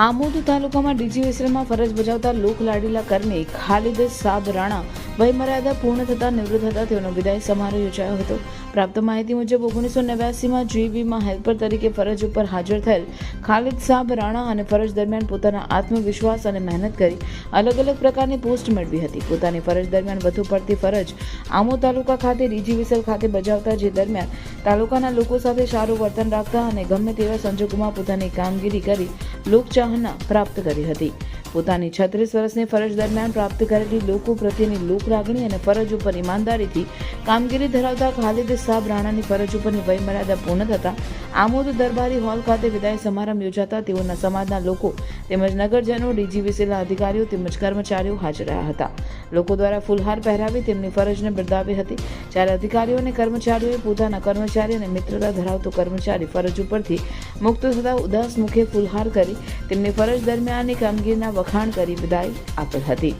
આમોદ તાલુકામાં ડીજીવીસીએલમાં ફરજ બજાવતા લોકલાડીલા કર્મી ખાલિદ સાબ રાણા વયમર્યાદા પૂર્ણ થતાં નિવૃત્ત હતા. તેઓનો વિદાય સમારોહ યોજાયો હતો. પ્રાપ્ત માહિતી મુજબ 1989માં જીવીમાં હેલ્પર તરીકે ફરજ ઉપર હાજર થયેલ ખાલિદ સાબ રાણા અને ફરજ દરમિયાન પોતાના આત્મવિશ્વાસ અને મહેનત કરી અલગ અલગ પ્રકારની પોસ્ટ મેળવી હતી. પોતાની ફરજ દરમિયાન વધુ પડતી ફરજ આમોદ તાલુકા ખાતે ડીજીવીસીએલ ખાતે બજાવતા, જે દરમિયાન તાલુકાના લોકો સાથે સારું વર્તન રાખતા અને ગમે તેવા સંજોગોમાં પોતાની કામગીરી કરી લોકચાહના પ્રાપ્ત કરી હતી. પોતાની 36 વર્ષની ફરજ દરમિયાન પ્રાપ્ત કરેલી લોકો પ્રત્યેની લોકલાગણી અને ફરજ ઉપર ઈમાનદારીથી કામગીરી ધરાવતા ખાલિદ સાબ રાણાની ફરજ ઉપરની વયમર્યાદા પૂર્ણ થતાં આમોદ દરબારી હોલ ખાતે વિદાય સમારંભ યોજાતા તેઓના સમાજના લોકો તેમજ નગરજનો, ડીજીવીસીએલના અધિકારીઓ તેમજ કર્મચારીઓ હાજર રહ્યા હતા. લોકો દ્વારા ફૂલહાર પહેરાવી તેમની ફરજને બિરદાવી હતી. જ્યારે અધિકારીઓ અને કર્મચારીઓએ પોતાના કર્મચારી અને મિત્રતા ધરાવતો કર્મચારી ફરજ ઉપરથી મુક્ત થતાં ઉદાસ મુખે ફૂલહાર કરી તેમની ફરજ દરમિયાનની કામગીરીના વખાણ કરી વિદાય આપેલ હતી.